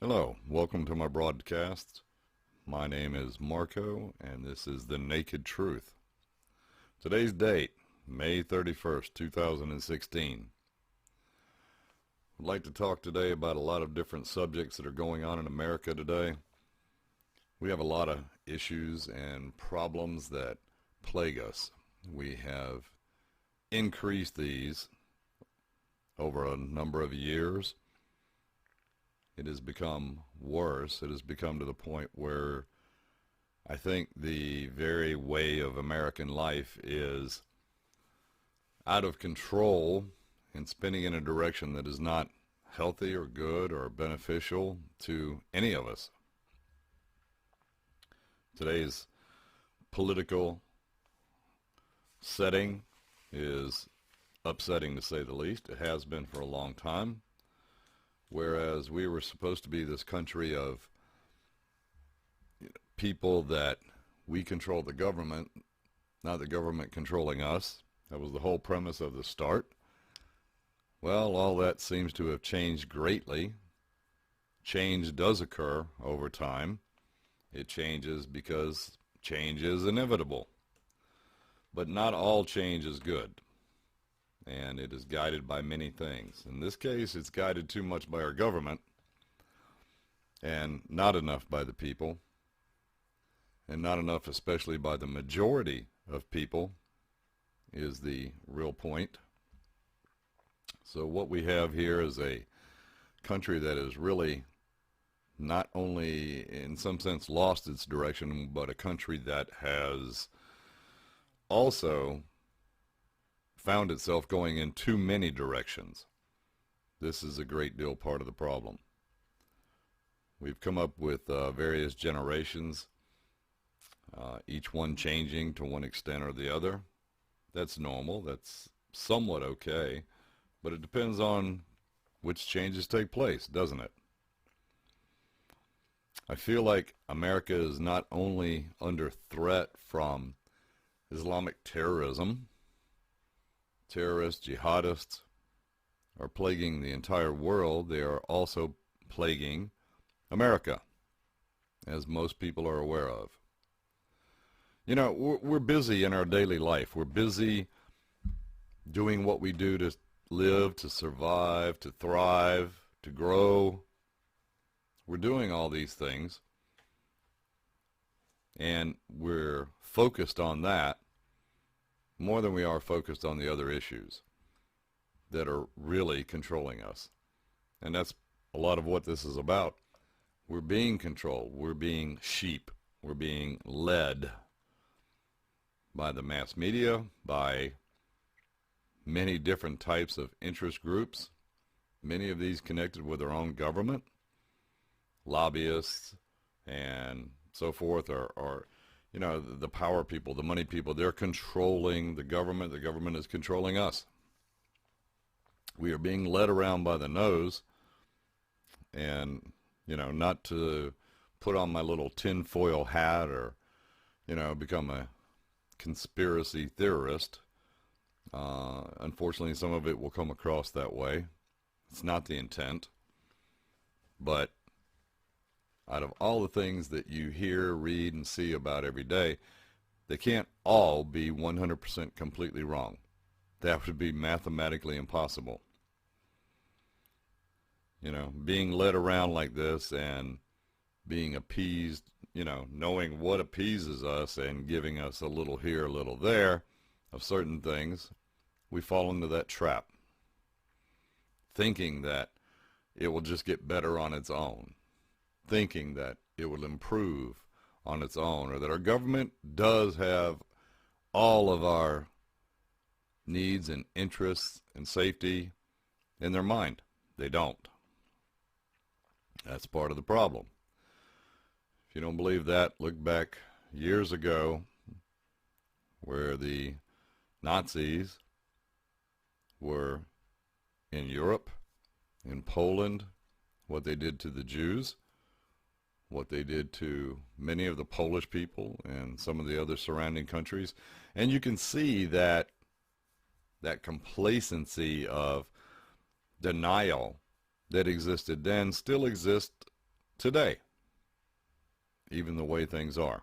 Hello, welcome to my broadcast. My name is Marko, and this is The Naked Truth. Today's date, May 31st, 2016. I'd like to talk today about a lot of different subjects that are going on in America today. We have a lot of issues and problems that plague us. We have increased these over a number of years. It has become worse. It has become to the point where I think the very way of American life is out of control and spinning in a direction that is not healthy or good or beneficial to any of us. Today's political setting is upsetting, to say the least. It has been for a long time. Whereas we were supposed to be this country of people that we control the government, not the government controlling us. That was the whole premise of the start. Well, all that seems to have changed greatly. Change does occur over time. It changes because change is inevitable. But not all change is good. And it is guided by many things. In this case, it's guided too much by our government and not enough by the people, and not enough especially by the majority of people is the real point. So what we have here is a country that is really not only in some sense lost its direction, but a country that has also found itself going in too many directions. This is a great deal part of the problem. We've come up with various generations, each one changing to one extent or the other. That's normal. That's somewhat okay. But it depends on which changes take place, doesn't it? I feel like America is not only under threat from Islamic terrorism. Terrorists, jihadists are plaguing the entire world. They are also plaguing America, as most people are aware of. You know, we're busy in our daily life. We're busy doing what we do to live, to survive, to thrive, to grow. We're doing all these things, and we're focused on that more than we are focused on the other issues that are really controlling us. And that's a lot of what this is about. We're being controlled. We're being sheep. We're being led by the mass media, by many different types of interest groups, many of these connected with our own government, lobbyists, and so forth, are you know, the power people, the money people. They're controlling the government is controlling us. We are being led around by the nose, and, you know, not to put on my little tinfoil hat or, you know, become a conspiracy theorist. Unfortunately, some of it will come across that way. It's not the intent. But out of all the things that you hear, read, and see about every day, they can't all be 100% completely wrong. That would be mathematically impossible. You know, being led around like this and being appeased, you know, knowing what appeases us and giving us a little here, a little there of certain things, we fall into that trap, thinking that it will just get better on its own, thinking that it will improve on its own, or that our government does have all of our needs and interests and safety in their mind. They don't. That's part of the problem. If you don't believe that, look back years ago where the Nazis were in Europe, in Poland, what they did to the Jews, what they did to many of the Polish people and some of the other surrounding countries. And you can see that complacency of denial that existed then still exists today, even the way things are.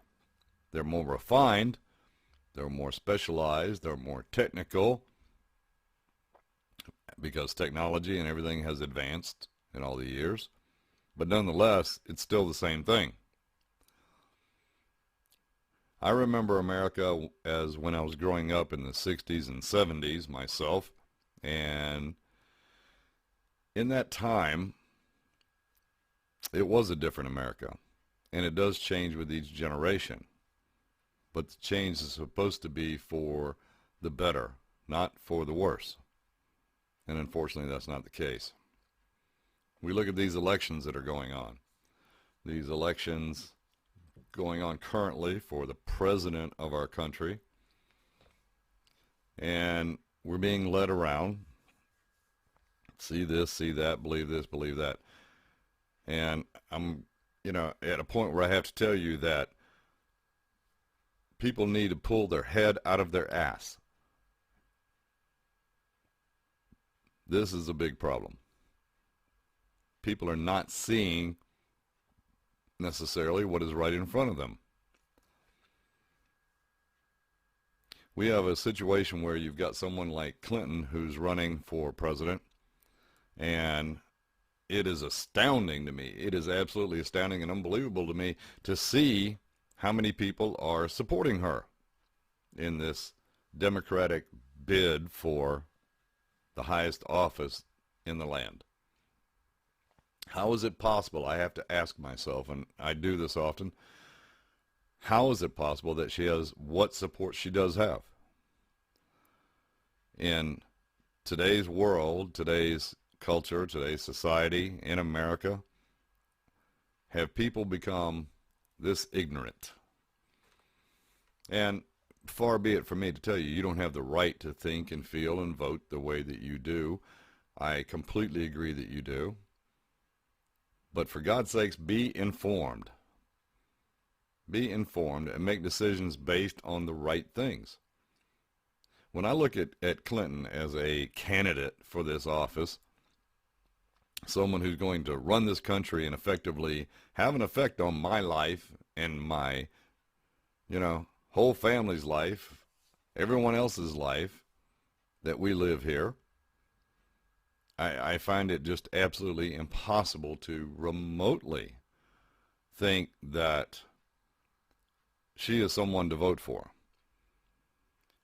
They're more refined, they're more specialized, they're more technical, because technology and everything has advanced in all the years. But nonetheless, it's still the same thing. I remember America as when I was growing up in the 60s and 70s myself, and in that time, it was a different America, and it does change with each generation. But the change is supposed to be for the better, not for the worse. And unfortunately, that's not the case. We look at these elections that are going on. These elections going on currently for the president of our country. And we're being led around. See this, see that, believe this, believe that. And I'm, at a point where I have to tell you that people need to pull their head out of their ass. This is a big problem. People are not seeing necessarily what is right in front of them. We have a situation where you've got someone like Clinton who's running for president, and it is astounding to me. It is absolutely astounding and unbelievable to me to see how many people are supporting her in this Democratic bid for the highest office in the land. How is it possible? I have to ask myself, and I do this often, how is it possible that she has what support she does have? In today's world, today's culture, today's society in America, have people become this ignorant? And far be it from me to tell you, you don't have the right to think and feel and vote the way that you do. I completely agree that you do. But for God's sakes, be informed. Be informed and make decisions based on the right things. When I look at Clinton as a candidate for this office, someone who's going to run this country and effectively have an effect on my life and my, whole family's life, everyone else's life that we live here, I find it just absolutely impossible to remotely think that she is someone to vote for.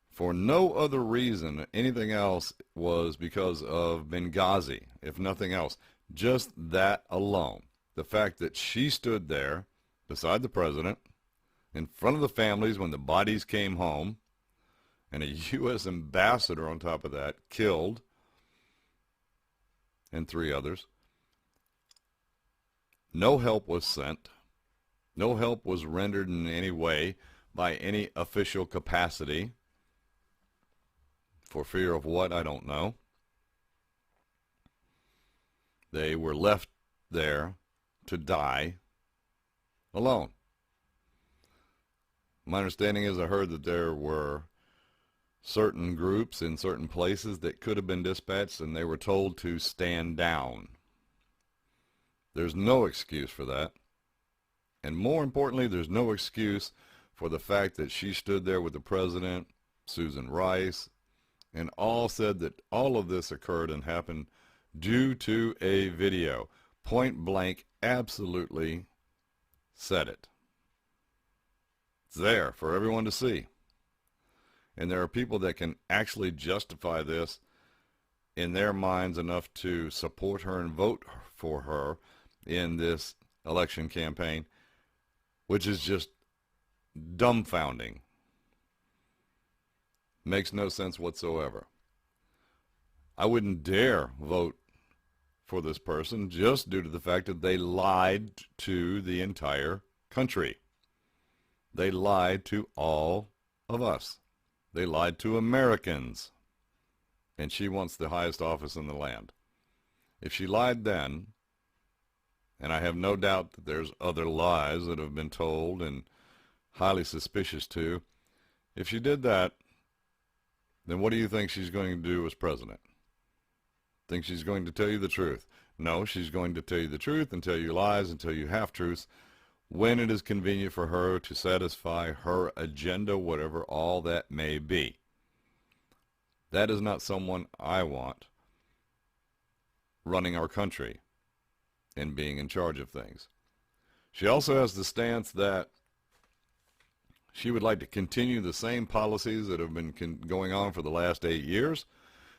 For no other reason, anything else was because of Benghazi, if nothing else. Just that alone. The fact that she stood there beside the president, in front of the families when the bodies came home, and a U.S. ambassador on top of that killed, and 3 others. No help was sent. No help was rendered in any way by any official capacity. For fear of what, I don't know. They were left there to die alone. My understanding is I heard that there were certain groups in certain places that could have been dispatched, and they were told to stand down. There's no excuse for that. And more importantly, there's no excuse for the fact that she stood there with the president, Susan Rice, and all said that all of this occurred and happened due to a video. Point blank, absolutely said it. It's there for everyone to see. And there are people that can actually justify this in their minds enough to support her and vote for her in this election campaign, which is just dumbfounding. Makes no sense whatsoever. I wouldn't dare vote for this person just due to the fact that they lied to the entire country. They lied to all of us. They lied to Americans. And she wants the highest office in the land. If she lied then, and I have no doubt that there's other lies that have been told and highly suspicious too, if she did that, then what do you think she's going to do as president? Think she's going to tell you the truth. No, she's going to tell you the truth and tell you lies and tell you half-truths when it is convenient for her to satisfy her agenda, whatever all that may be. That is not someone I want running our country and being in charge of things. She also has the stance that she would like to continue the same policies that have been going on for the last 8 years.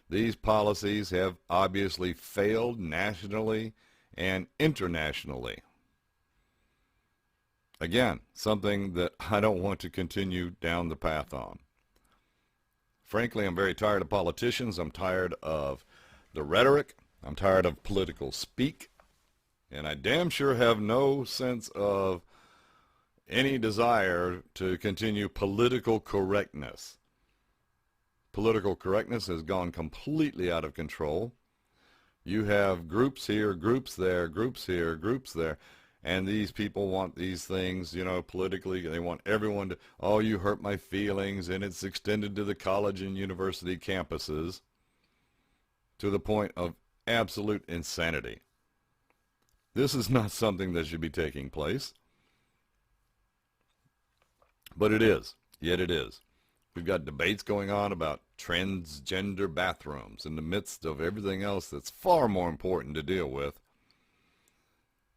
These policies have obviously failed nationally and internationally. Again, something that I don't want to continue down the path on. Frankly, I'm very tired of politicians. I'm tired of the rhetoric. I'm tired of political speak. And I damn sure have no sense of any desire to continue political correctness. Political correctness has gone completely out of control. You have groups here, groups there, groups here, groups there, and these people want these things, you know, politically. They want everyone to, oh, you hurt my feelings, and it's extended to the college and university campuses to the point of absolute insanity. This is not something that should be taking place. But it is. Yet it is. We've got debates going on about transgender bathrooms in the midst of everything else that's far more important to deal with.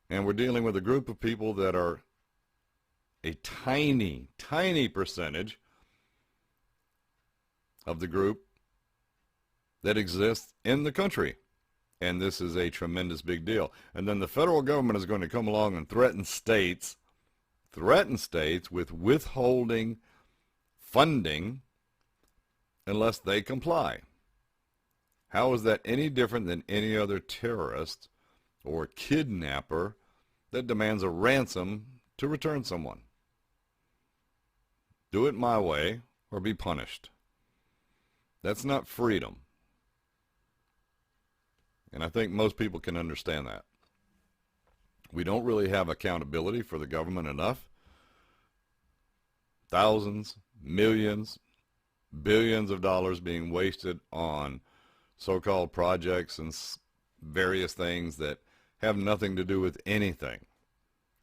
And we're dealing with a group of people that are a tiny, tiny percentage of the group that exists in the country. And this is a tremendous big deal. And then the federal government is going to come along and threaten states with withholding funding unless they comply. How is that any different than any other terrorist or kidnapper that demands a ransom to return someone? Do it my way or be punished. That's not freedom. And I think most people can understand that. We don't really have accountability for the government enough. Thousands, millions, billions of dollars being wasted on so-called projects and various things that have nothing to do with anything.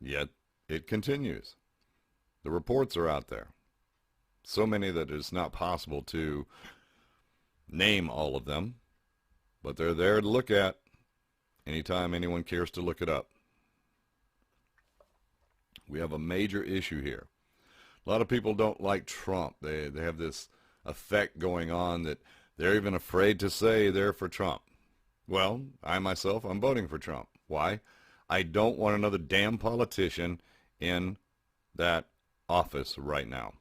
Yet it continues. The reports are out there. So many that it's not possible to name all of them, but they're there to look at anytime anyone cares to look it up. We have a major issue here. A lot of people don't like Trump. They have this effect going on that they're even afraid to say they're for Trump. Well, I myself, I'm voting for Trump. Why? I don't want another damn politician in that office right now.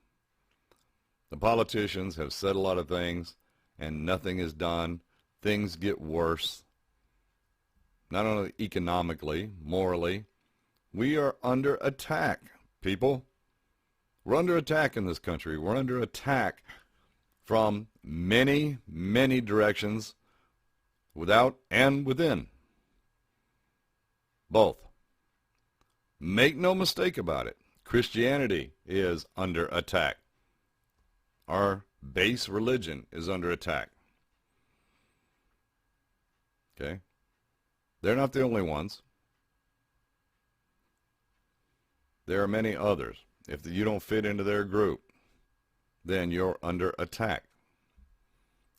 The politicians have said a lot of things and nothing is done. Things get worse. Not only economically, morally. We are under attack, people. We're under attack in this country. We're under attack from many, many directions, without and within. Both. Make no mistake about it. Christianity is under attack. Our base religion is under attack. Okay? They're not the only ones. There are many others. If you don't fit into their group, then you're under attack.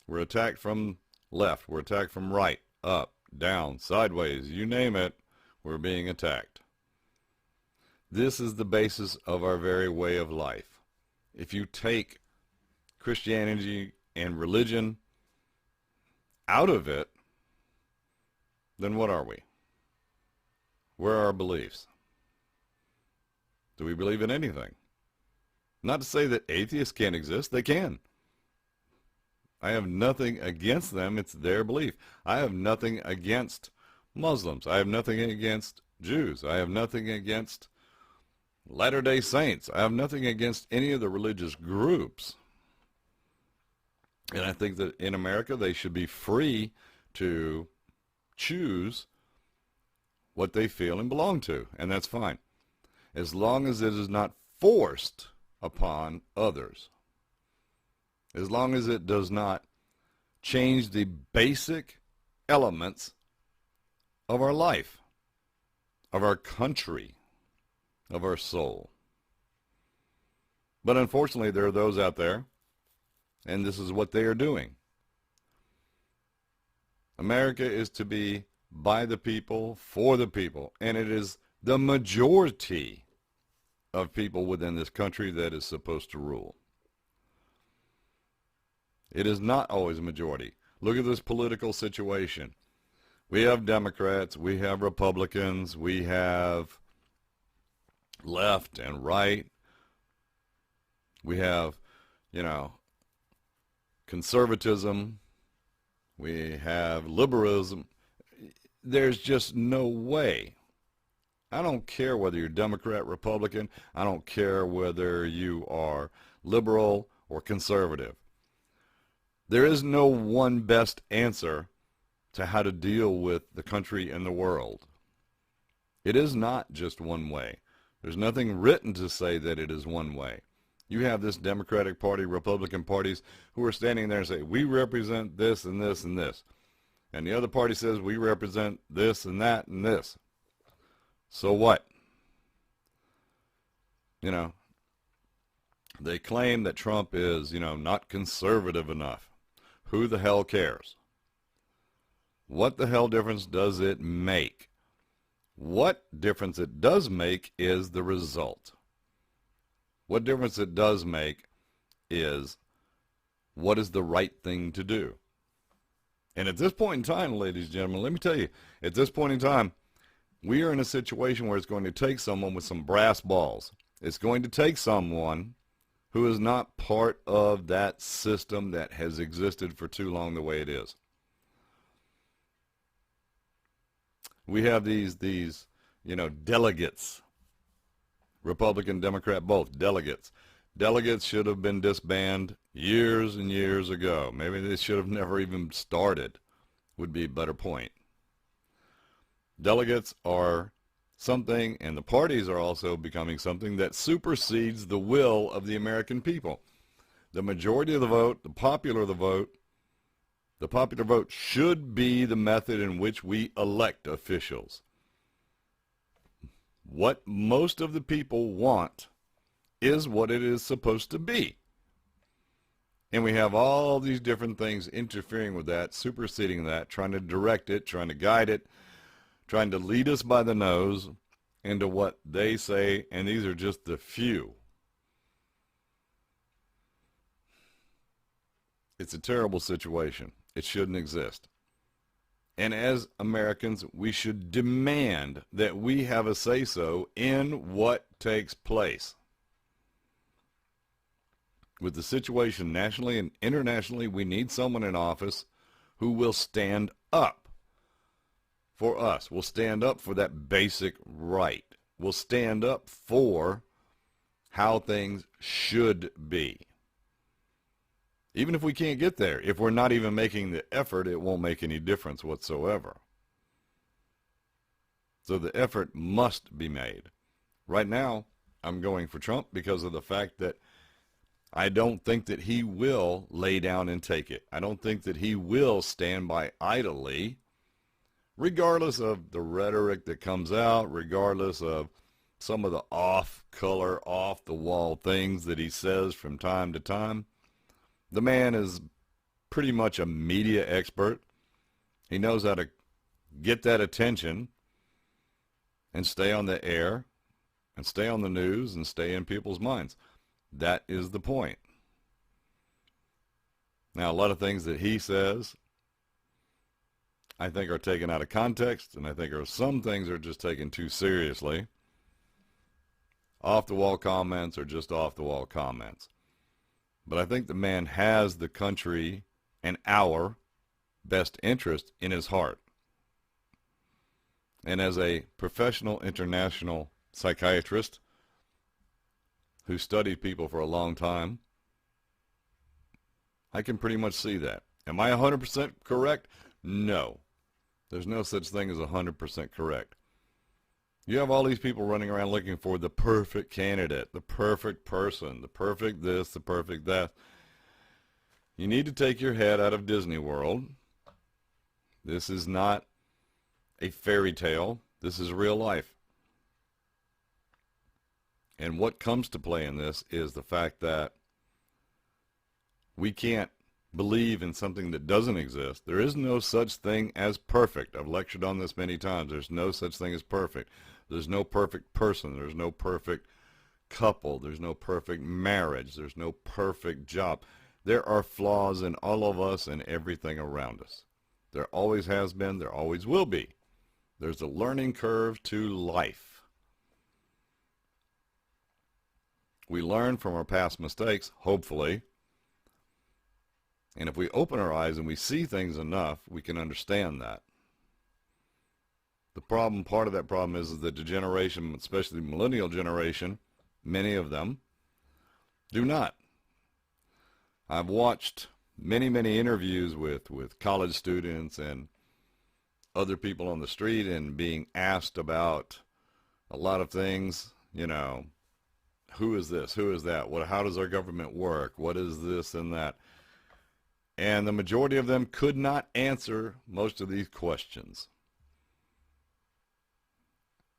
We're attacked from left. We're attacked from right, up, down, sideways. You name it, we're being attacked. This is the basis of our very way of life. If you take Christianity and religion out of it, then what are we? Where are our beliefs? Do we believe in anything? Not to say that atheists can't exist. They can. I have nothing against them. It's their belief. I have nothing against Muslims. I have nothing against Jews. I have nothing against Latter-day Saints. I have nothing against any of the religious groups. And I think that in America they should be free to choose what they feel and belong to. And that's fine, as long as it is not forced upon others. As long as it does not change the basic elements of our life, of our country, of our soul. But unfortunately, there are those out there, and this is what they are doing. America is to be by the people, for the people, and it is the majority of people within this country that is supposed to rule. It is not always a majority. Look at this political situation. We have Democrats, we have Republicans, we have left and right. We have, conservatism. We have liberalism. There's just no way. I don't care whether you're Democrat, Republican. I don't care whether you are liberal or conservative. There is no one best answer to how to deal with the country and the world. It is not just one way. There's nothing written to say that it is one way. You have this Democratic Party, Republican parties who are standing there and say, we represent this and this and this. And the other party says, we represent this and that and this. So what? They claim that Trump is, not conservative enough. Who the hell cares? What the hell difference does it make? What difference it does make is the result. What difference it does make is what is the right thing to do. And at this point in time, ladies and gentlemen, let me tell you, at this point in time, we are in a situation where it's going to take someone with some brass balls. It's going to take someone who is not part of that system that has existed for too long the way it is. We have these delegates, Republican, Democrat, both delegates. Delegates should have been disbanded years and years ago. Maybe they should have never even started, would be a better point. Delegates are something, and the parties are also becoming something that supersedes the will of the American people. The majority of the vote, the popular vote should be the method in which we elect officials. What most of the people want is what it is supposed to be. And we have all these different things interfering with that, superseding that, trying to direct it, trying to guide it, trying to lead us by the nose into what they say, and these are just the few. It's a terrible situation. It shouldn't exist. And as Americans, we should demand that we have a say-so in what takes place. With the situation nationally and internationally, we need someone in office who will stand up for us, will stand up for that basic right, will stand up for how things should be. Even if we can't get there, if we're not even making the effort, it won't make any difference whatsoever. So the effort must be made. Right now, I'm going for Trump because of the fact that I don't think that he will lay down and take it. I don't think that he will stand by idly, regardless of the rhetoric that comes out, regardless of some of the off-color, off-the-wall things that he says from time to time. The man is pretty much a media expert. He knows how to get that attention and stay on the air and stay on the news and stay in people's minds. That is the point. Now, a lot of things that he says, I think are taken out of context, and I think some things are just taken too seriously. Off-the-wall comments are just off-the-wall comments. But I think the man has the country and our best interest in his heart. And as a professional international psychiatrist who studied people for a long time, I can pretty much see that. Am I 100% correct? No. There's no such thing as 100% correct. You have all these people running around looking for the perfect candidate, the perfect person, the perfect this, the perfect that. You need to take your head out of Disney World This is not a fairy tale. This is real life. And what comes to play in this is the fact that we can't believe in something that doesn't exist. There is no such thing as perfect. I've lectured on this many times. There's no such thing as perfect. There's no perfect person. There's no perfect couple. There's no perfect marriage. There's no perfect job. There are flaws in all of us and everything around us. There always has been. There always will be. There's a learning curve to life. We learn from our past mistakes, hopefully. And if we open our eyes and we see things enough, we can understand that. The problem, part of that problem is that the generation, especially the millennial generation, many of them do not. I've watched many interviews with college students and other people on the street and being asked about a lot of things, you know, who is this, who is that, how does our government work, what is this and that. And the majority of them could not answer most of these questions.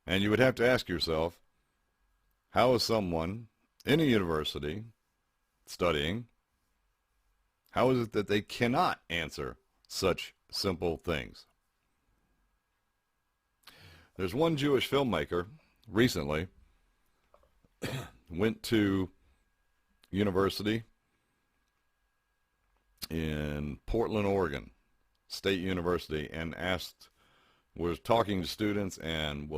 And you would have to ask yourself, how is someone in a university studying, how is it that they cannot answer such simple things? There's one Jewish filmmaker recently went to university in Portland, Oregon, State University, and was talking to students and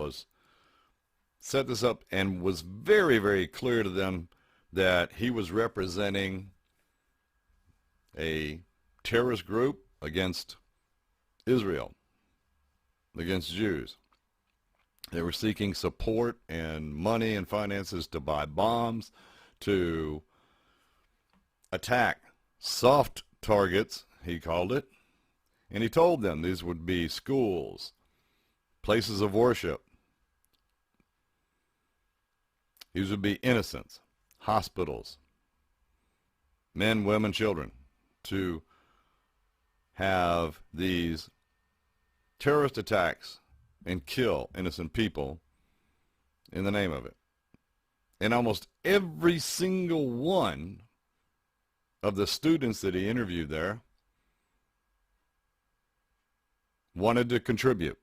set this up and was very clear to them that he was representing a terrorist group against Israel, against Jews. They were seeking support and money and finances to buy bombs, to attack soft targets, he called it. And he told them these would be schools, places of worship. These would be innocents, hospitals, men, women, children, to have these terrorist attacks and kill innocent people in the name of it. And almost every single one of the students that he interviewed there wanted to contribute.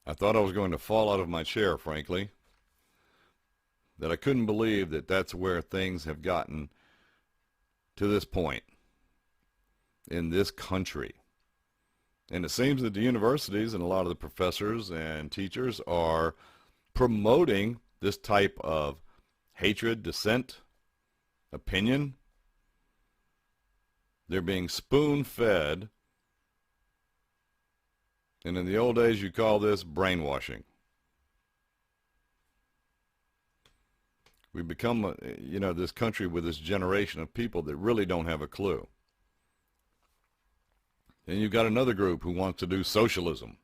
I thought I was going to fall out of my chair, frankly, that I couldn't believe that that's where things have gotten to this point in this country. And it seems that the universities and a lot of the professors and teachers are promoting this type of hatred, dissent, opinion. They're being spoon-fed. And in the old days, you call this brainwashing. We've become, this country with this generation of people that really don't have a clue. And you've got another group who wants to do socialism.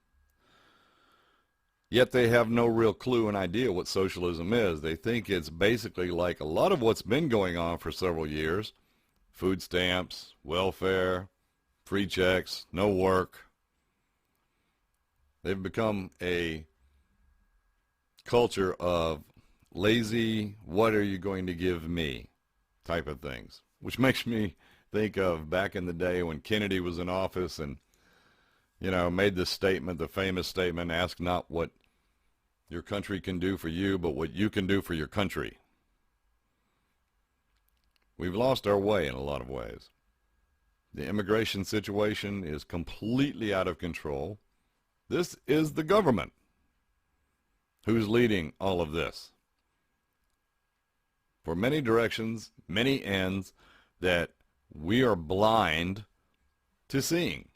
Yet they have no real clue and idea what socialism is. They think it's basically like a lot of what's been going on for several years. Food stamps, welfare, free checks, no work. They've become a culture of lazy, what are you going to give me type of things, which makes me think of back in the day when Kennedy was in office and, made this statement, the famous statement, ask not what your country can do for you, but what you can do for your country. We've lost our way in a lot of ways. The immigration situation is completely out of control. This is the government who's leading all of this. For many directions, many ends that we are blind to seeing,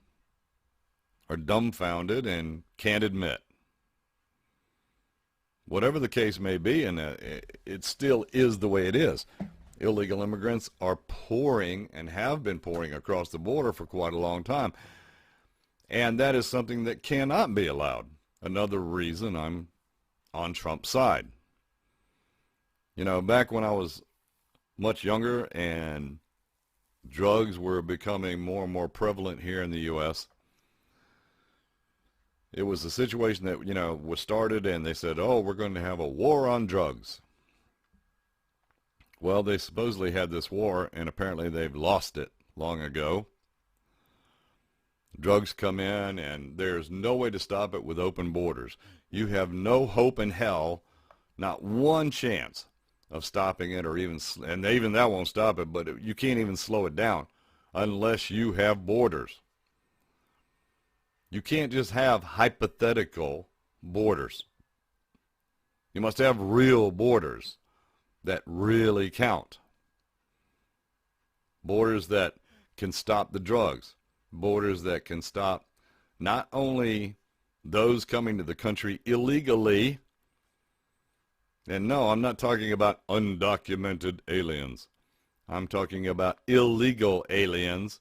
are dumbfounded and can't admit. Whatever the case may be, and it still is the way it is. Illegal immigrants are pouring and have been pouring across the border for quite a long time. And that is something that cannot be allowed. Another reason I'm on Trump's side. Back when I was much younger and drugs were becoming more and more prevalent here in the U.S. It was a situation that, was started and they said, oh, we're going to have a war on drugs. Well, they supposedly had this war, and apparently they've lost it long ago. Drugs come in, and there's no way to stop it with open borders. You have no hope in hell, not one chance of stopping it, or and even that won't stop it, but you can't even slow it down unless you have borders. You can't just have hypothetical borders. You must have real borders that really count. Borders that can stop the drugs. Borders that can stop not only those coming to the country illegally, and no, I'm not talking about undocumented aliens. I'm talking about illegal aliens.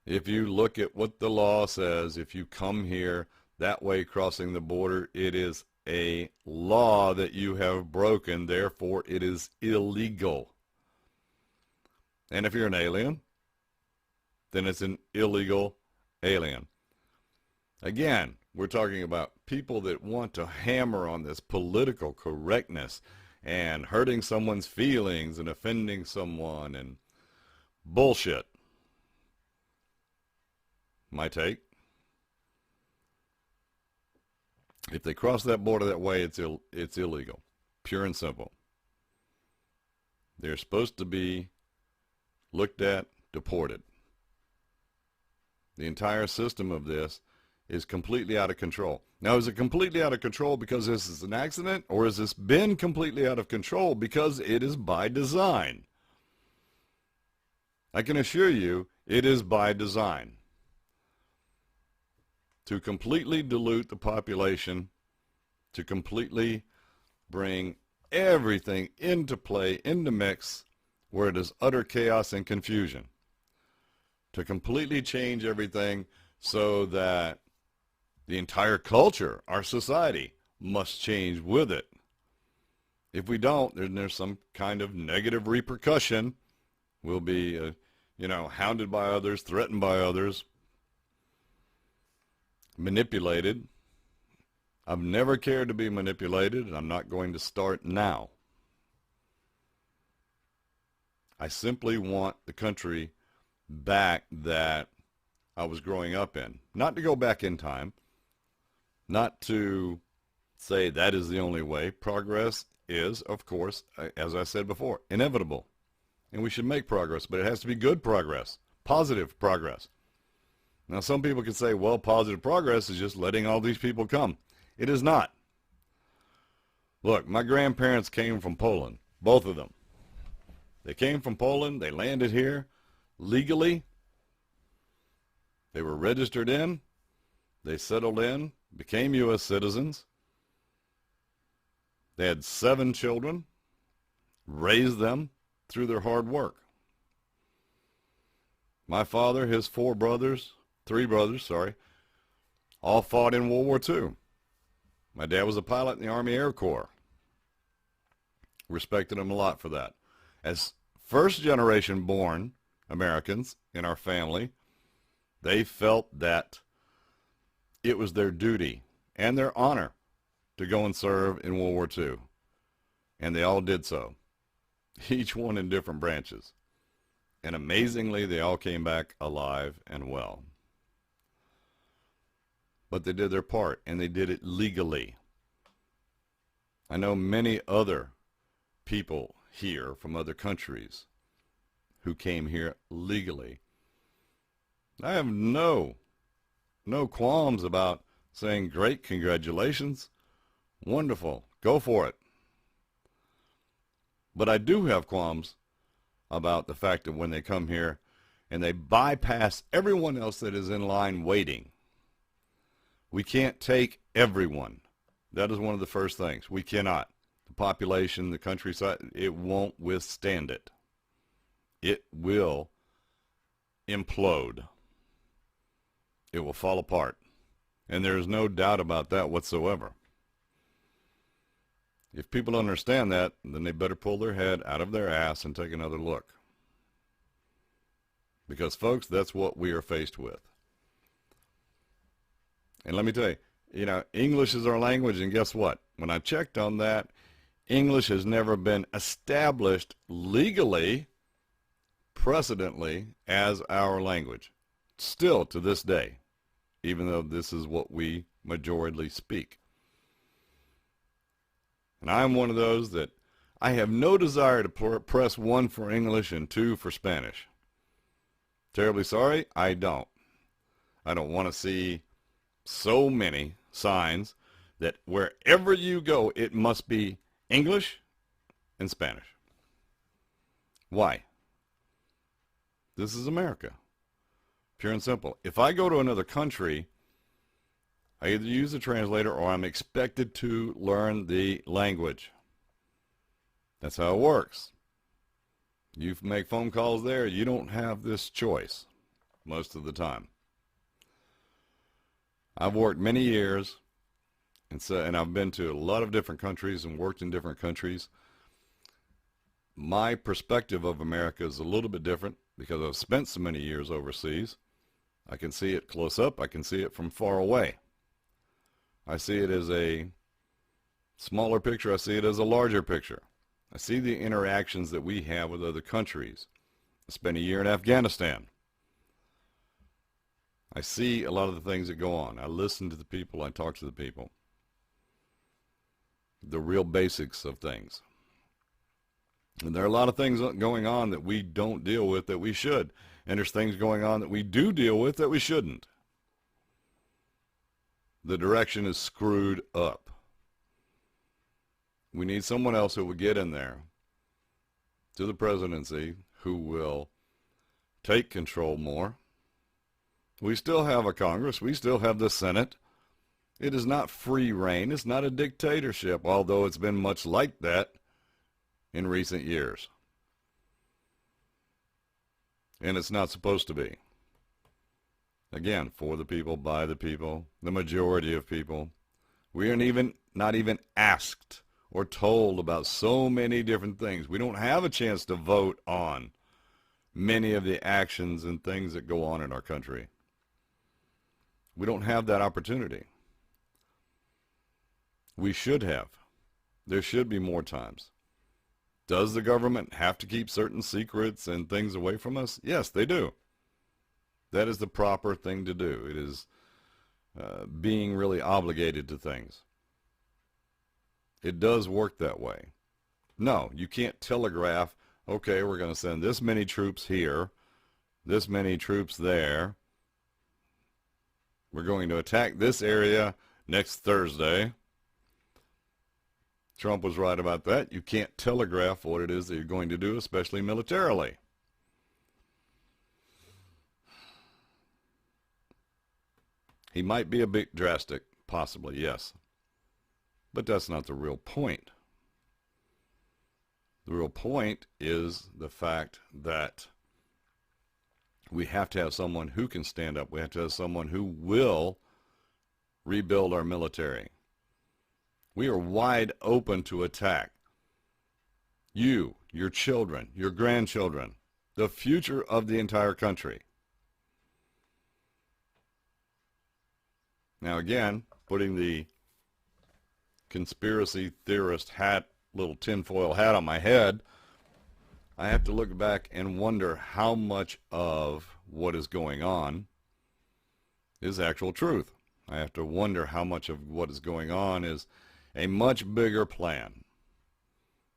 If you look at what the law says, if you come here that way crossing the border, it is a law that you have broken, therefore it is illegal. And if you're an alien, then it's an illegal alien. Again, we're talking about people that want to hammer on this political correctness and hurting someone's feelings and offending someone and bullshit. My take. If they cross that border that way, it's illegal. Pure and simple. They're supposed to be looked at, deported. The entire system of this is completely out of control. Now, is it completely out of control because this is an accident, or has this been completely out of control because it is by design? I can assure you it is by design. To completely dilute the population, to completely bring everything into play, into mix, where it is utter chaos and confusion. To completely change everything so that the entire culture, our society, must change with it. If we don't, then there's some kind of negative repercussion. We'll be, hounded by others, threatened by others, manipulated. I've never cared to be manipulated, and I'm not going to start now. I simply want the country back that I was growing up in. Not to go back in time. Not to say that is the only way. Progress is, of course, as I said before, inevitable. And we should make progress, but it has to be good progress, positive progress. Now, some people can say, well, positive progress is just letting all these people come. It is not. Look, my grandparents came from Poland, both of them. They came from Poland. They landed here legally. They were registered in. They settled in, became U.S. citizens. They had 7 children, raised them through their hard work. My father, his 3 brothers, all fought in World War II. My dad was a pilot in the Army Air Corps. Respected him a lot for that. As first generation born Americans in our family, they felt that it was their duty and their honor to go and serve in World War II. And they all did so, each one in different branches. And amazingly, they all came back alive and well. But they did their part, and they did it legally. I know many other people here from other countries who came here legally. I have no qualms about saying, great, congratulations, wonderful, go for it. But I do have qualms about the fact that when they come here and they bypass everyone else that is in line waiting. We can't take everyone. That is one of the first things. We cannot. The population, the countryside, it won't withstand it. It will implode. It will fall apart. And there is no doubt about that whatsoever. If people understand that, then they better pull their head out of their ass and take another look. Because, folks, that's what we are faced with. And let me tell you, English is our language, and guess what? When I checked on that, English has never been established legally, precedently, as our language. Still to this day, even though this is what we majorly speak. And I'm one of those that I have no desire to press 1 for English and 2 for Spanish. Terribly sorry, I don't. I don't want to see so many signs that wherever you go, it must be English and Spanish. Why? This is America. Pure and simple. If I go to another country, I either use a translator or I'm expected to learn the language. That's how it works. You make phone calls there, you don't have this choice most of the time. I've worked many years, and I've been to a lot of different countries and worked in different countries. My perspective of America is a little bit different because I've spent so many years overseas. I can see it close up. I can see it from far away. I see it as a smaller picture. I see it as a larger picture. I see the interactions that we have with other countries. I spent a year in Afghanistan. I see a lot of the things that go on. I listen to the people. I talk to the people. The real basics of things. And there are a lot of things going on that we don't deal with that we should. And there's things going on that we do deal with that we shouldn't. The direction is screwed up. We need someone else who will get in there to the presidency who will take control more. We still have a Congress. We still have the Senate. It is not free reign. It's not a dictatorship, although it's been much like that in recent years. And it's not supposed to be. Again, for the people, by the people, the majority of people. We are not even asked or told about so many different things. We don't have a chance to vote on many of the actions and things that go on in our country. We don't have that opportunity. We should have. There should be more times. Does the government have to keep certain secrets and things away from us? Yes, they do. That is the proper thing to do. It is being really obligated to things. It does work that way. No, you can't telegraph, okay, we're going to send this many troops here, this many troops there. We're going to attack this area next Thursday. Trump was right about that. You can't telegraph what it is that you're going to do, especially militarily. He might be a bit drastic, possibly, yes. But that's not the real point. The real point is the fact that we have to have someone who can stand up. We have to have someone who will rebuild our military. We are wide open to attack. You, your children, your grandchildren, the future of the entire country. Now again, putting the conspiracy theorist hat, little tinfoil hat on my head, I have to look back and wonder how much of what is going on is actual truth. I have to wonder how much of what is going on is a much bigger plan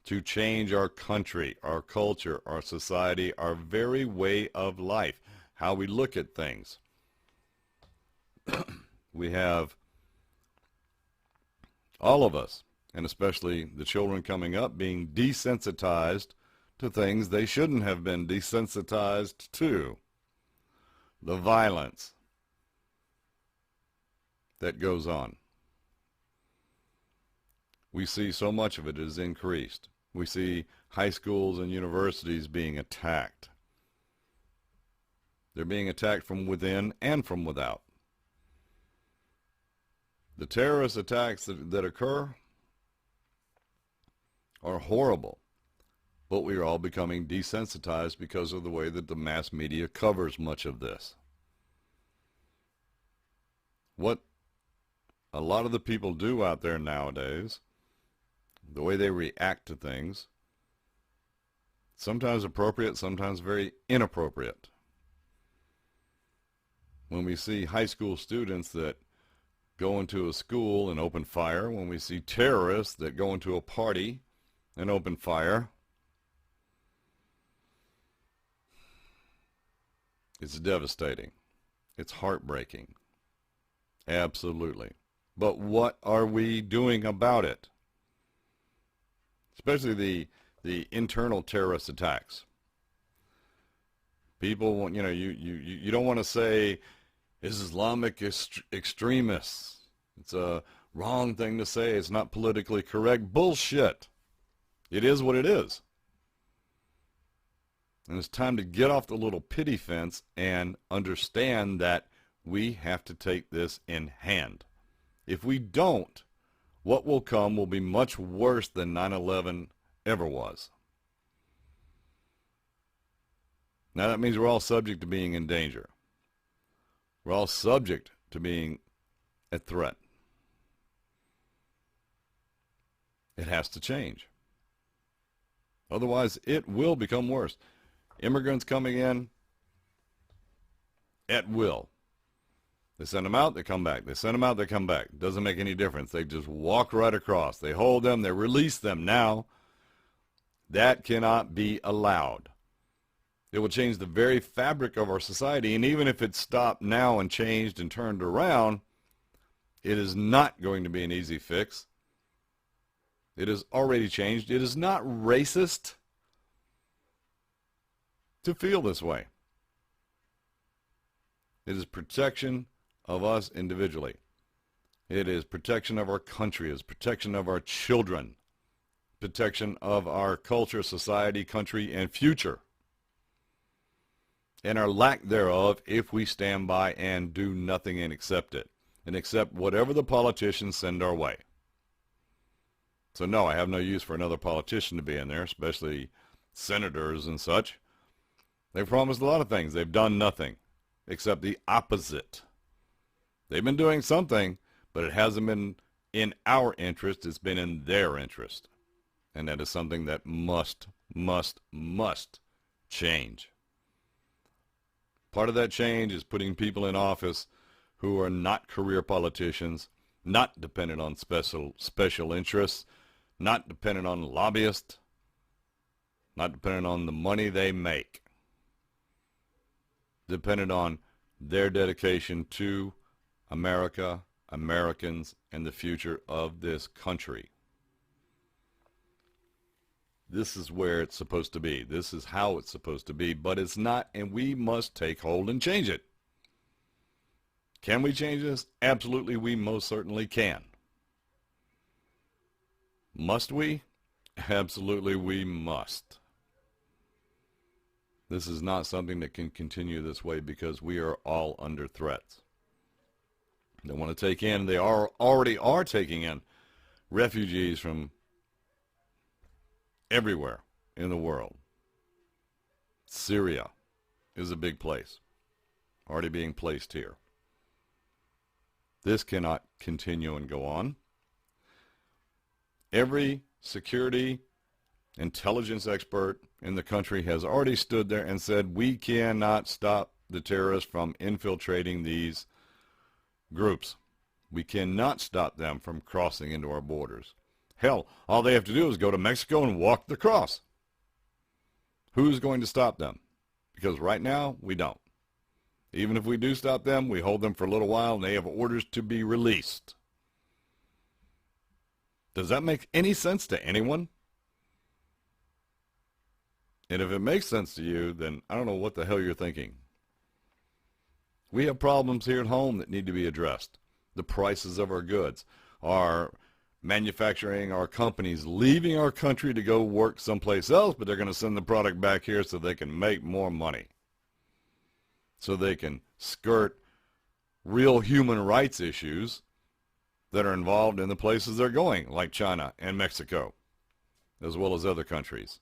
to change our country, our culture, our society, our very way of life, how we look at things. We have all of us, and especially the children coming up, being desensitized to things they shouldn't have been desensitized to. The violence that goes on. We see so much of it is increased. We see high schools and universities being attacked. They're being attacked from within and from without. The terrorist attacks that occur are horrible. but we are all becoming desensitized because of the way that the mass media covers much of this. What a lot of the people do out there nowadays, the way they react to things, sometimes appropriate, sometimes very inappropriate. When we see high school students that go into a school and open fire, when we see terrorists that go into a party and open fire, it's devastating. It's heartbreaking. Absolutely. But what are we doing about it? Especially the internal terrorist attacks. People want, you don't want to say it's Islamic extremists. It's a wrong thing to say. It's not politically correct. Bullshit. It is what it is. And it's time to get off the little pity fence and understand that we have to take this in hand. If we don't, what will come will be much worse than 9/11 ever was. Now that means we're all subject to being in danger. We're all subject to being a threat. It has to change. Otherwise, it will become worse. Immigrants coming in at will. They send them out, they come back. They send them out, they come back. Doesn't make any difference. They just walk right across. They hold them, they release them. Now, that cannot be allowed. It will change the very fabric of our society, and even if it stopped now and changed and turned around, it is not going to be an easy fix. It has already changed. It is not racist to feel this way. It is protection of us individually. It is protection of our country. It is protection of our children. Protection of our culture, society, country, and future. And our lack thereof if we stand by and do nothing and accept it. And accept whatever the politicians send our way. So no, I have no use for another politician to be in there, especially senators and such. They've promised a lot of things. They've done nothing except the opposite. They've been doing something, but it hasn't been in our interest. It's been in their interest. And that is something that must change. Part of that change is putting people in office who are not career politicians, not dependent on special interests, not dependent on lobbyists, not dependent on the money they make, dependent on their dedication to America, Americans, and the future of this country. This is where it's supposed to be. This is how it's supposed to be, but it's not, and we must take hold and change it. Can we change this? Absolutely, we most certainly can. Must we? Absolutely, we must. This is not something that can continue this way because we are all under threats. They want to take in, they already are taking in refugees from everywhere in the world. Syria is a big place, already being placed here. This cannot continue and go on. Every security intelligence expert in the country has already stood there and said we cannot stop the terrorists from infiltrating these groups. We cannot stop them from crossing into our borders. Hell, all they have to do is go to Mexico and walk the cross. Who's going to stop them? Because right now, we don't. Even if we do stop them, we hold them for a little while and they have orders to be released. Does that make any sense to anyone? And if it makes sense to you, then I don't know what the hell you're thinking. We have problems here at home that need to be addressed. The prices of our goods, our manufacturing, our companies leaving our country to go work someplace else, but they're going to send the product back here so they can make more money. So they can skirt real human rights issues that are involved in the places they're going, like China and Mexico, as well as other countries.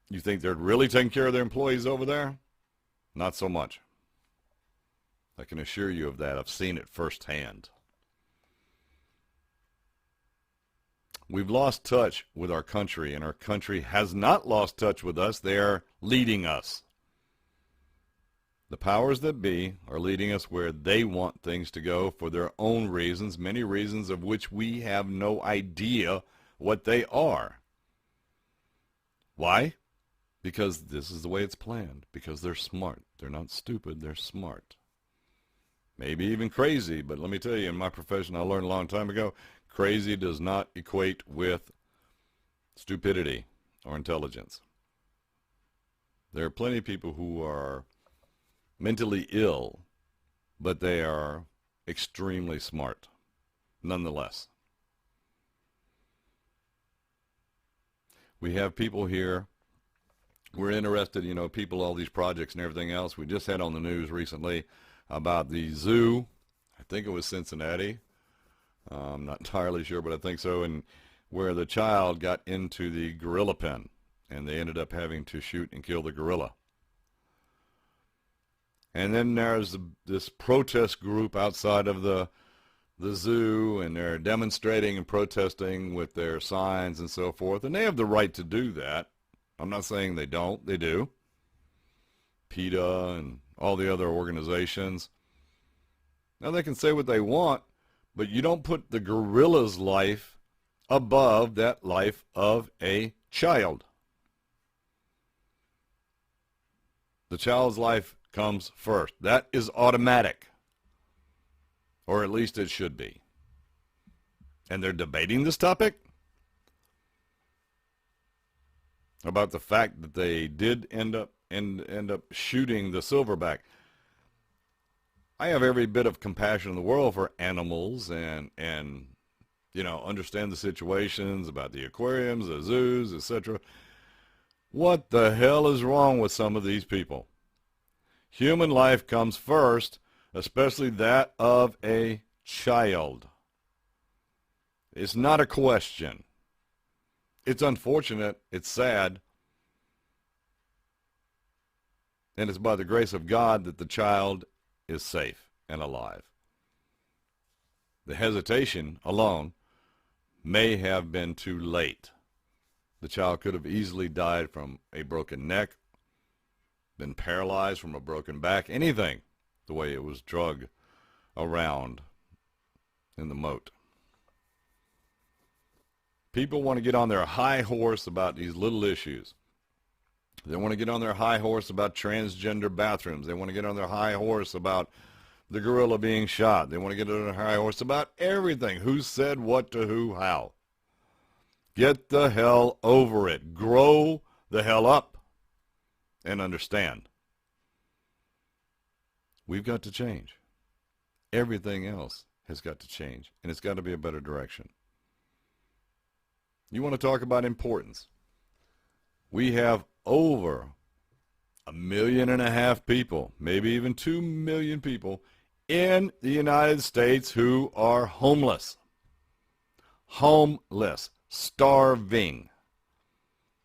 You think they're really taking care of their employees over there? Not so much. I can assure you of that. I've seen it firsthand. We've lost touch with our country, and our country has not lost touch with us. They are leading us. The powers that be are leading us where they want things to go for their own reasons, many reasons of which we have no idea what they are. Why? Because this is the way it's planned. Because they're smart. They're not stupid. They're smart. Maybe even crazy, but let me tell you, in my profession, I learned a long time ago, crazy does not equate with stupidity or intelligence. There are plenty of people who are mentally ill, but they are extremely smart, nonetheless. We have people here. We're interested, people, all these projects and everything else. We just had on the news recently about the zoo. I think it was Cincinnati. I'm not entirely sure, but I think so. And where the child got into the gorilla pen, and they ended up having to shoot and kill the gorilla. And then there's this protest group outside of the zoo, and they're demonstrating and protesting with their signs and so forth. And they have the right to do that. I'm not saying they don't. They do. PETA and all the other organizations. Now, they can say what they want, but you don't put the gorilla's life above that life of a child. The child's life comes first. That is automatic. Or at least it should be. And they're debating this topic about the fact that they did end up shooting the silverback. I have every bit of compassion in the world for animals and understand the situations about the aquariums, the zoos, etc. What the hell is wrong with some of these people? Human life comes first, especially that of a child. It's not a question. It's unfortunate, it's sad, and it's by the grace of God that the child is safe and alive. The hesitation alone may have been too late. The child could have easily died from a broken neck, been paralyzed from a broken back, anything, the way it was dragged around in the moat. People want to get on their high horse about these little issues. They want to get on their high horse about transgender bathrooms. They want to get on their high horse about the gorilla being shot. They want to get on their high horse about everything. Who said what to who, how. Get the hell over it. Grow the hell up and understand. We've got to change. Everything else has got to change, and it's got to be a better direction. You want to talk about importance. We have over 1.5 million people, maybe even 2 million people in the United States who are homeless. Homeless, starving.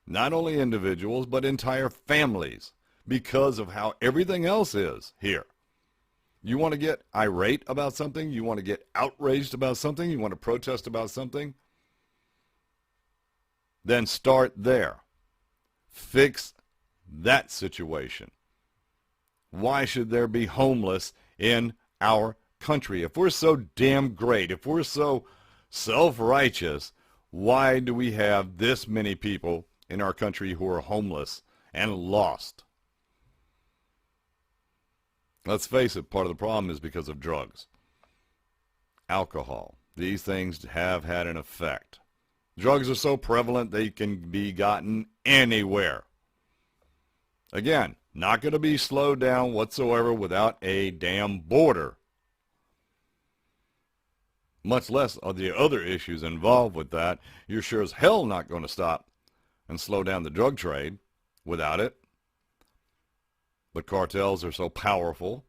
Not only individuals, but entire families because of how everything else is here. You want to get irate about something? You want to get outraged about something? You want to protest about something? Then start there. Fix that situation. Why should there be homeless in our country? If we're so damn great, if we're so self-righteous, why do we have this many people in our country who are homeless and lost? Let's face it, part of the problem is because of drugs. Alcohol. These things have had an effect. Drugs are so prevalent they can be gotten anywhere. Again, not going to be slowed down whatsoever without a damn border. Much less are the other issues involved with that. You're sure as hell not going to stop and slow down the drug trade without it. But cartels are so powerful,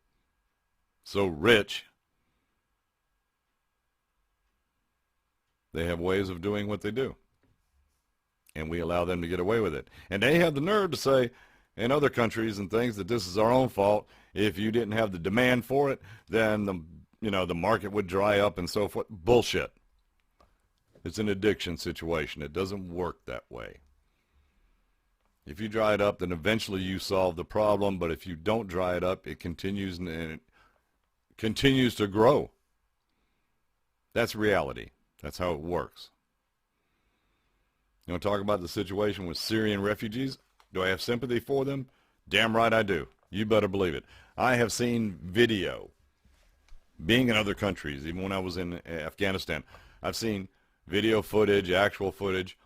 so rich, they have ways of doing what they do. and we allow them to get away with it. And they have the nerve to say in other countries and things that this is our own fault. If you didn't have the demand for it, then the market would dry up and so forth. Bullshit. It's an addiction situation. It doesn't work that way. If you dry it up, then eventually you solve the problem. But if you don't dry it up, it continues and it continues to grow. That's reality. That's how it works. You want to talk about the situation with Syrian refugees? Do I have sympathy for them? Damn right I do. You better believe it. I have seen video, being in other countries, even when I was in Afghanistan. I've seen video footage, actual footage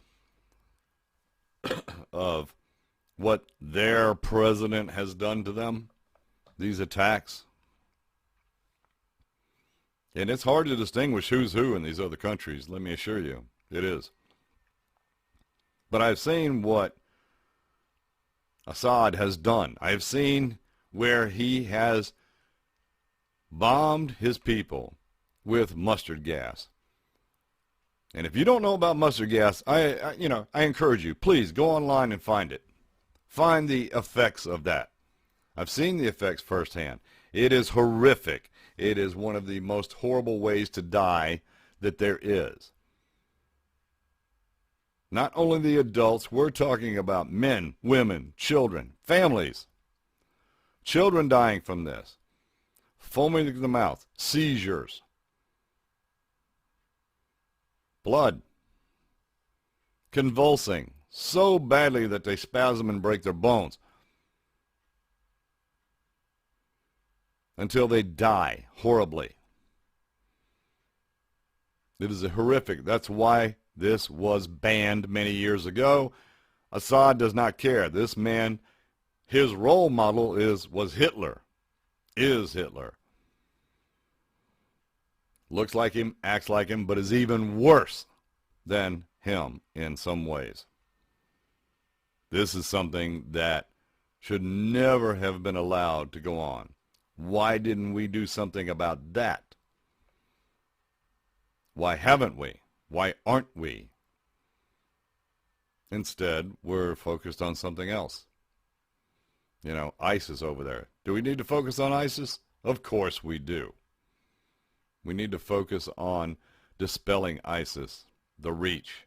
of what their president has done to them, these attacks. And it's hard to distinguish who's who in these other countries, let me assure you. It is. But I've seen what Assad has done. I've seen where he has bombed his people with mustard gas. And if you don't know about mustard gas, I encourage you, please go online and find it. Find the effects of that. I've seen the effects firsthand. It is horrific. It is one of the most horrible ways to die that there is. Not only the adults, we're talking about men, women, children, families. Children dying from this. Foaming at the mouth, seizures, blood, convulsing so badly that they spasm and break their bones until they die horribly. It is horrific. That's why this was banned many years ago. Assad does not care. This man, his role model was Hitler. Is Hitler. Looks like him, acts like him, but is even worse than him in some ways. This is something that should never have been allowed to go on. Why didn't we do something about that? Why haven't we? Why aren't we? Instead, we're focused on something else. ISIS over there. Do we need to focus on ISIS? Of course we do. We need to focus on dispelling ISIS, the reach.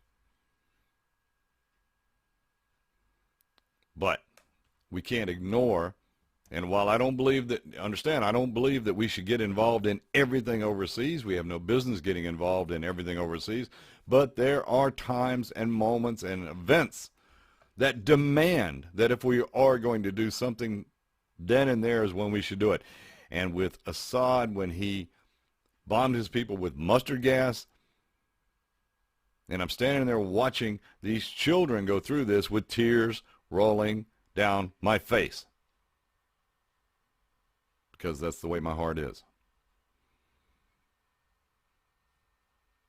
But we can't ignore, and while I don't believe that we should get involved in everything overseas. We have no business getting involved in everything overseas. But there are times and moments and events that demand that if we are going to do something, then and there is when we should do it. And with Assad, when he bombed his people with mustard gas, and I'm standing there watching these children go through this with tears rolling down my face, because that's the way my heart is.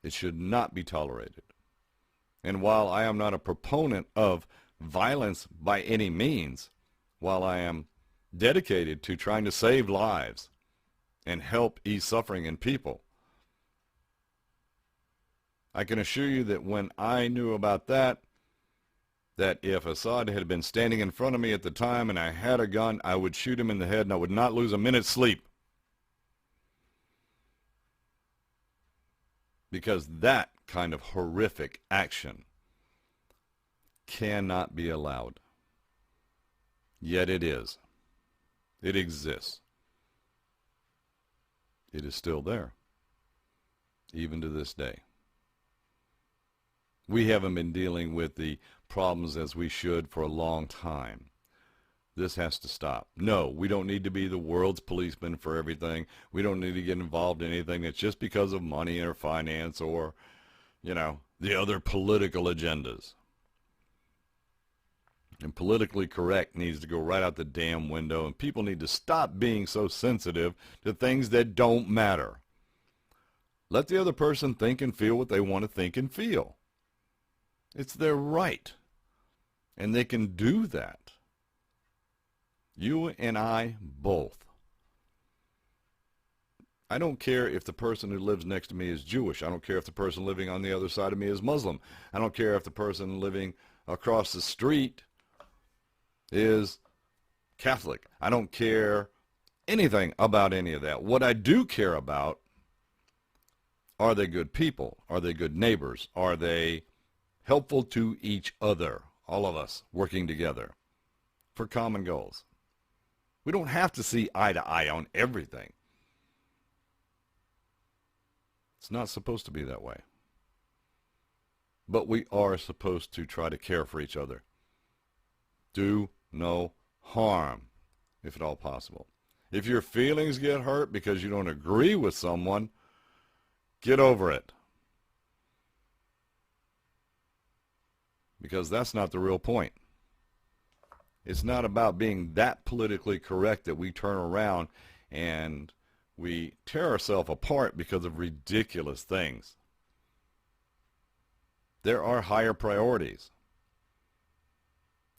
It should not be tolerated. And while I am not a proponent of violence by any means, while I am dedicated to trying to save lives and help ease suffering in people, I can assure you that when I knew about that if Assad had been standing in front of me at the time and I had a gun, I would shoot him in the head and I would not lose a minute's sleep. Because that kind of horrific action cannot be allowed. Yet it is. It exists. It is still there, even to this day. We haven't been dealing with the problems as we should for a long time. This has to stop. No, we don't need to be the world's policeman for everything. We don't need to get involved in anything that's just because of money or finance or, the other political agendas. And politically correct needs to go right out the damn window, and people need to stop being so sensitive to things that don't matter. Let the other person think and feel what they want to think and feel. It's their right, and they can do that. You and I both. I don't care if the person who lives next to me is Jewish. I don't care if the person living on the other side of me is Muslim. I don't care if the person living across the street is Catholic. I don't care anything about any of that. What I do care about, are they good people? Are they good neighbors? Are they helpful to each other? All of us working together for common goals. We don't have to see eye to eye on everything. It's not supposed to be that way. But we are supposed to try to care for each other. Do no harm, if at all possible. If your feelings get hurt because you don't agree with someone, get over it. Because that's not the real point. It's not about being that politically correct that we turn around and we tear ourselves apart because of ridiculous things. There are higher priorities.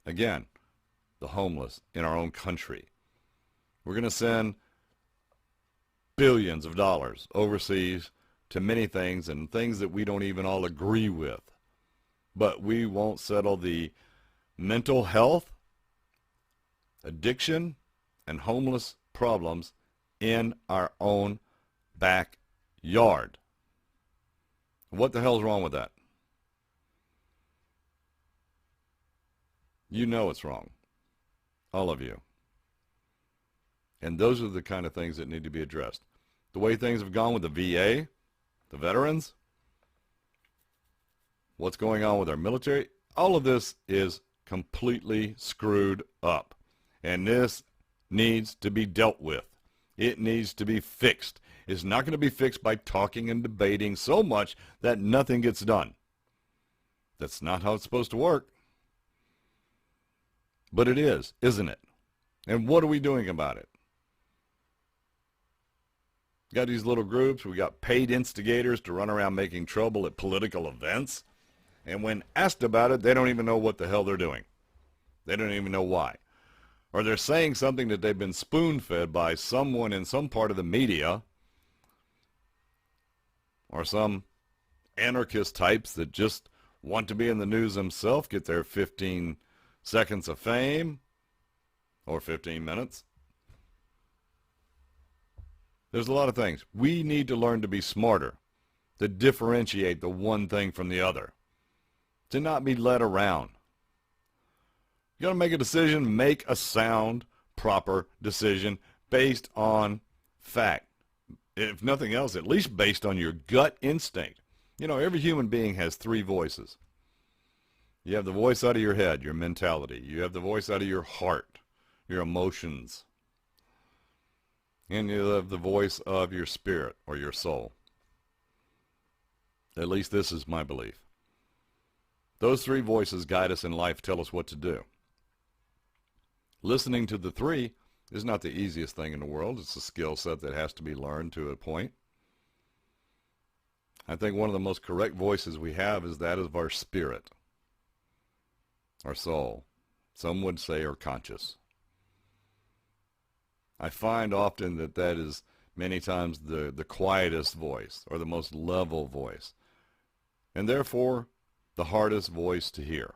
Again, the homeless in our own country. We're going to send billions of dollars overseas to many things and things that we don't even all agree with. But we won't settle the mental health, addiction, and homeless problems in our own backyard. What the hell's wrong with that? You know it's wrong. All of you. And those are the kind of things that need to be addressed. The way things have gone with the VA, the veterans, what's going on with our military, all of this is completely screwed up. And this needs to be dealt with. It needs to be fixed. It's not going to be fixed by talking and debating so much that nothing gets done. That's not how it's supposed to work. But it is, isn't it? And what are we doing about it? We got these little groups. We got paid instigators to run around making trouble at political events. And when asked about it, they don't even know what the hell they're doing. They don't even know why. Or they're saying something that they've been spoon-fed by someone in some part of the media, or some anarchist types that just want to be in the news themselves, get their 15 seconds of fame, or 15 minutes. There's a lot of things. We need to learn to be smarter, to differentiate the one thing from the other, to not be led around. You got to make a decision, make a sound, proper decision based on fact. If nothing else, at least based on your gut instinct. You know, every human being has three voices. You have the voice out of your head, your mentality. You have the voice out of your heart, your emotions. And you have the voice of your spirit or your soul. At least this is my belief. Those three voices guide us in life, tell us what to do. Listening to the three is not the easiest thing in the world. It's a skill set that has to be learned to a point. I think one of the most correct voices we have is that of our spirit, our soul. Some would say our conscious. I find often that that is many times the quietest voice or the most level voice, and therefore the hardest voice to hear.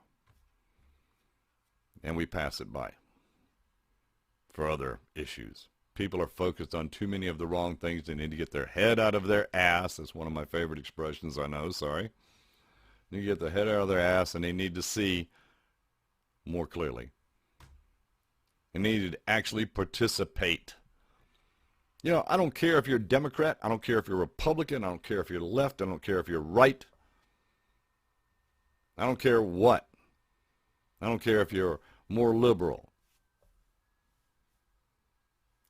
And we pass it by for other issues. People are focused on too many of the wrong things. They need to get their head out of their ass. That's one of my favorite expressions, I know, sorry. They need to get their head out of their ass, and they need to see more clearly. They need to actually participate. You know, I don't care if you're a Democrat. I don't care if you're a Republican. I don't care if you're left. I don't care if you're right. I don't care what. I don't care if you're more liberal.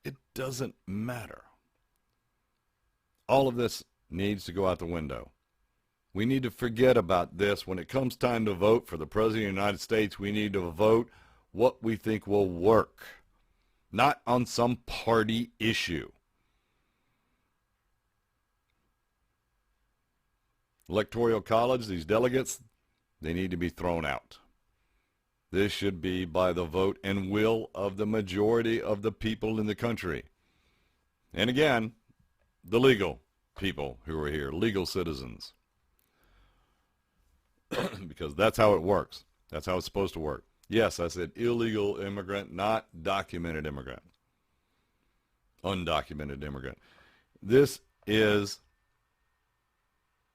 It doesn't matter. All of this needs to go out the window. We need to forget about this. When it comes time to vote for the President of the United States, we need to vote what we think will work, not on some party issue. Electoral college, these delegates, they need to be thrown out. This should be by the vote and will of the majority of the people in the country. And again, the legal people who are here, legal citizens. Because that's how it works. That's how it's supposed to work. Yes, I said illegal immigrant, not documented immigrant. Undocumented immigrant. This is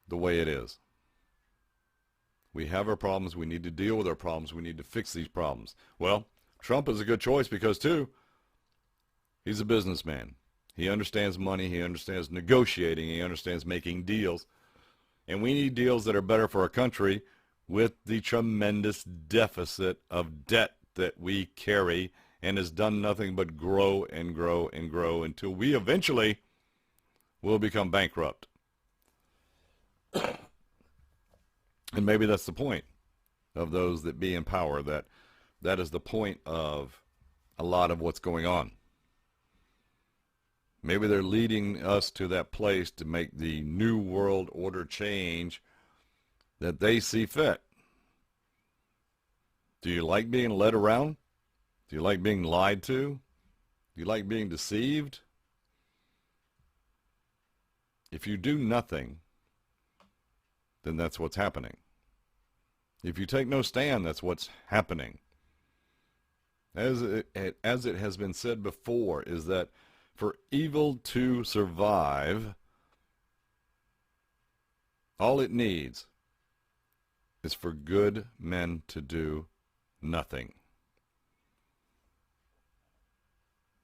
the way it is. We have our problems. We need to deal with our problems. We need to fix these problems. Well, Trump is a good choice because, too, he's a businessman. He understands money. He understands negotiating. He understands making deals. And we need deals that are better for our country with the tremendous deficit of debt that we carry and has done nothing but grow and grow and grow until we eventually will become bankrupt. And maybe that's the point of those that be in power, that is the point of a lot of what's going on. Maybe they're leading us to that place to make the new world order change that they see fit. Do you like being led around? Do you like being lied to? Do you like being deceived? If you do nothing, then that's what's happening. If you take no stand, that's what's happening. As it has been said before, is that for evil to survive, all it needs is for good men to do nothing.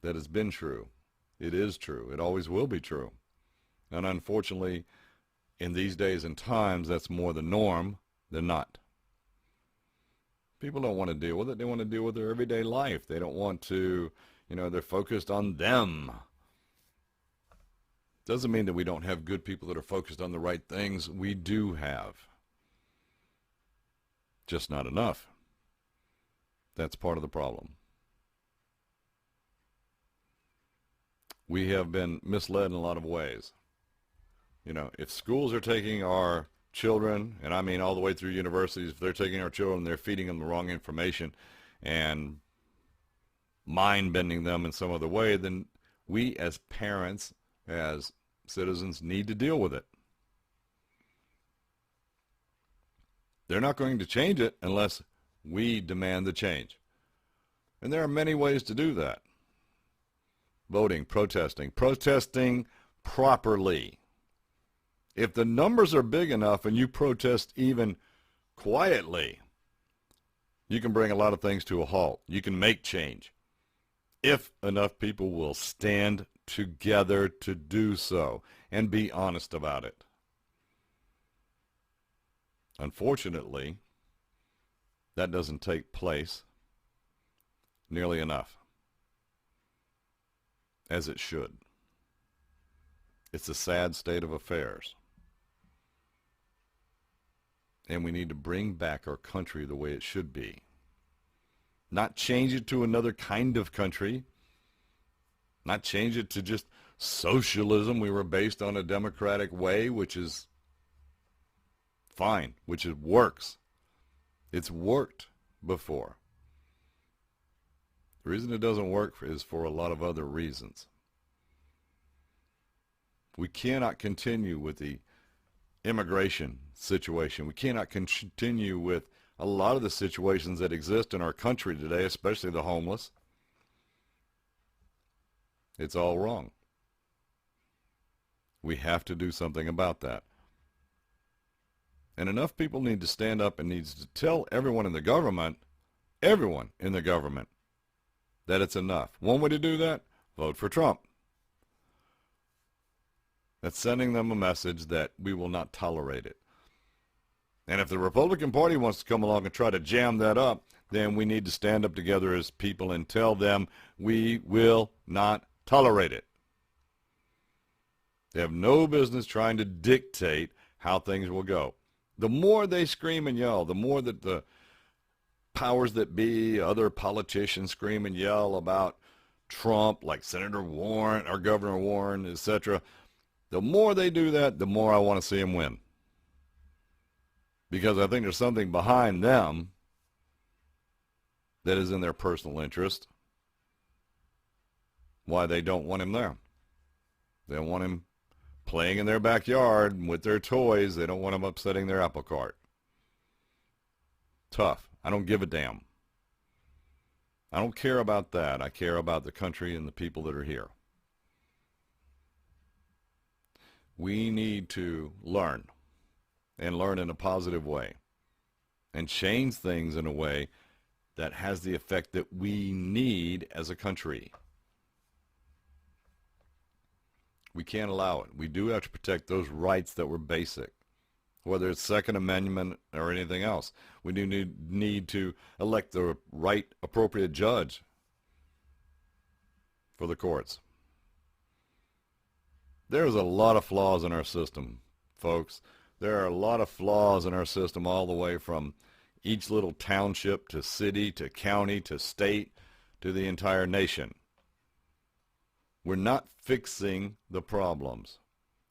That has been true. It is true. It always will be true. And unfortunately, in these days and times, that's more the norm than not. People don't want to deal with it. They want to deal with their everyday life. They don't want to, they're focused on them. Doesn't mean that we don't have good people that are focused on the right things. We do have. Just not enough. That's part of the problem. We have been misled in a lot of ways. If schools are taking our children, and I mean all the way through universities, if they're taking our children, they're feeding them the wrong information and mind-bending them in some other way, then we as parents, as citizens, need to deal with it. They're not going to change it unless we demand the change. And there are many ways to do that. Voting, protesting properly. If the numbers are big enough and you protest even quietly, you can bring a lot of things to a halt. You can make change. If enough people will stand together to do so and be honest about it. Unfortunately, that doesn't take place nearly enough, as it should. It's a sad state of affairs. And we need to bring back our country the way it should be. Not change it to another kind of country. Not change it to just socialism. We were based on a democratic way, which is fine, which it works. It's worked before. The reason it doesn't work is for a lot of other reasons. We cannot continue with the immigration situation. We cannot continue with a lot of the situations that exist in our country today, especially the homeless. It's all wrong. We have to do something about that. And enough people need to stand up and needs to tell everyone in the government, that it's enough. One way to do that, vote for Trump. That's sending them a message that we will not tolerate it. And if the Republican Party wants to come along and try to jam that up, then we need to stand up together as people and tell them we will not tolerate it. They have no business trying to dictate how things will go. The more they scream and yell, the more that the powers that be, other politicians scream and yell about Trump, like Senator Warren or Governor Warren, etc., the more they do that, the more I want to see him win. Because I think there's something behind them that is in their personal interest, why they don't want him there. They don't want him playing in their backyard with their toys. They don't want him upsetting their apple cart. Tough. I don't give a damn. I don't care about that. I care about the country and the people that are here. We need to learn, and learn in a positive way, and change things in a way that has the effect that we need as a country. We can't allow it. We do have to protect those rights that were basic, whether it's Second Amendment or anything else. We do need to elect the right, appropriate judge for the courts. There's a lot of flaws in our system, folks. There are a lot of flaws in our system all the way from each little township to city to county to state to the entire nation. We're not fixing the problems.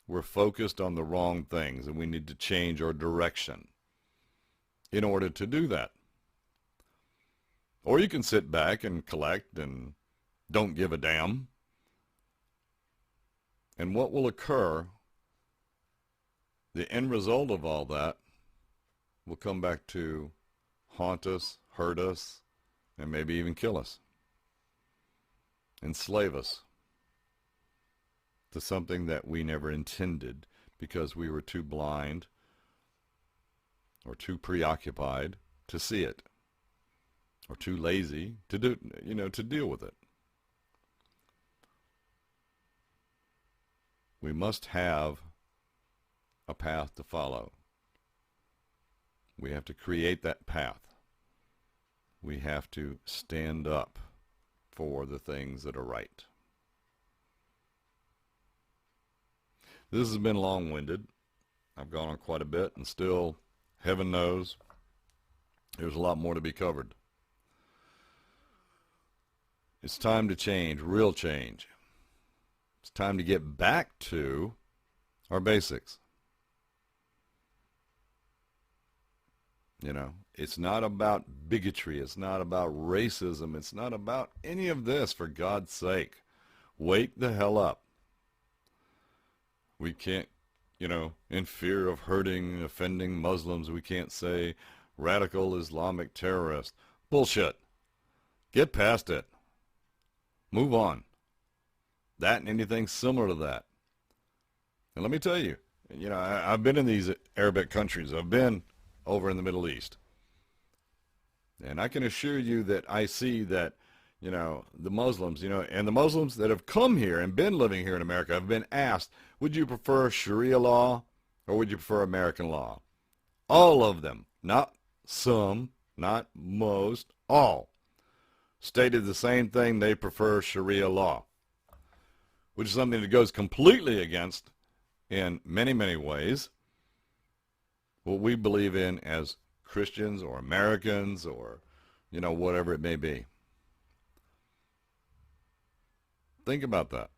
We're focused on the wrong things, and we need to change our direction in order to do that. Or you can sit back and collect and don't give a damn. And what will occur, the end result of all that, will come back to haunt us, hurt us, and maybe even kill us. Enslave us to something that we never intended because we were too blind or too preoccupied to see it, or too lazy to to deal with it. We must have a path to follow. We have to create that path. We have to stand up for the things that are right. This has been long-winded. I've gone on quite a bit, and still, heaven knows, there's a lot more to be covered. It's time to change, real change. It's time to get back to our basics. It's not about bigotry. It's not about racism. It's not about any of this, for God's sake. Wake the hell up. We can't, in fear of hurting, offending Muslims, we can't say radical Islamic terrorist. Bullshit. Get past it. Move on. That and anything similar to that. And let me tell you, I've been in these Arabic countries. I've been over in the Middle East. And I can assure you that I see that, the Muslims, and the Muslims that have come here and been living here in America have been asked, would you prefer Sharia law or would you prefer American law? All of them, not some, not most, all, stated the same thing: they prefer Sharia law, which is something that goes completely against, in many, many ways, what we believe in as Christians or Americans or, whatever it may be. Think about that.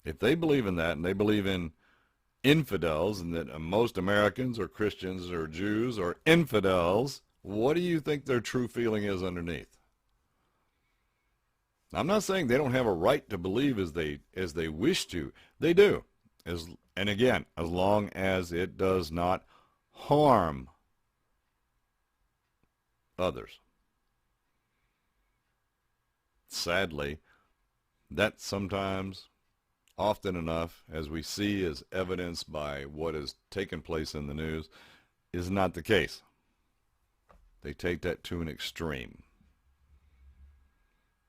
If they believe in that, and they believe in infidels, and that most Americans or Christians or Jews are infidels, what do you think their true feeling is underneath? I'm not saying they don't have a right to believe as they wish to. They do. And again, as long as it does not harm others. Sadly, that sometimes, often enough, as we see as evidenced by what has taken place in the news, is not the case. They take that to an extreme.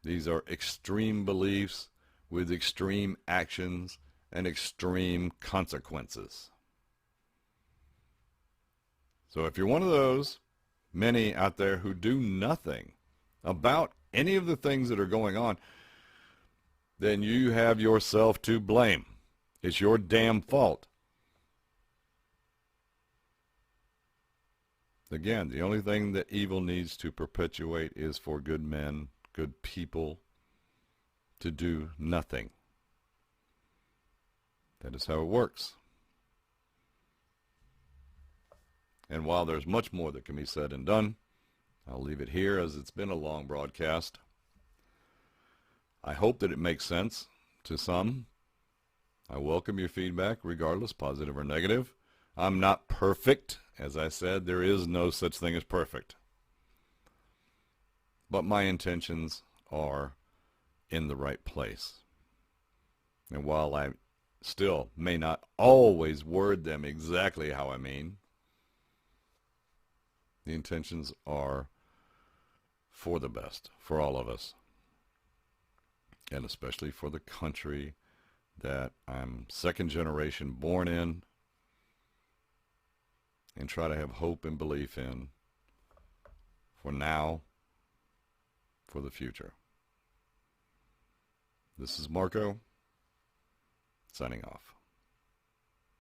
These are extreme beliefs with extreme actions and extreme consequences. So if you're one of those many out there who do nothing about any of the things that are going on, then you have yourself to blame. It's your damn fault. Again, the only thing that evil needs to perpetuate is for good men, good people, to do nothing. That is how it works. And while there's much more that can be said and done, I'll leave it here, as it's been a long broadcast. I hope that it makes sense to some. I welcome your feedback, regardless, positive or negative. I'm not perfect. As I said, there is no such thing as perfect. But my intentions are in the right place. And while I still may not always word them exactly how I mean, the intentions are for the best, for all of us, and especially for the country that I'm second generation born in and try to have hope and belief in for now, for the future. This is Marko, signing off.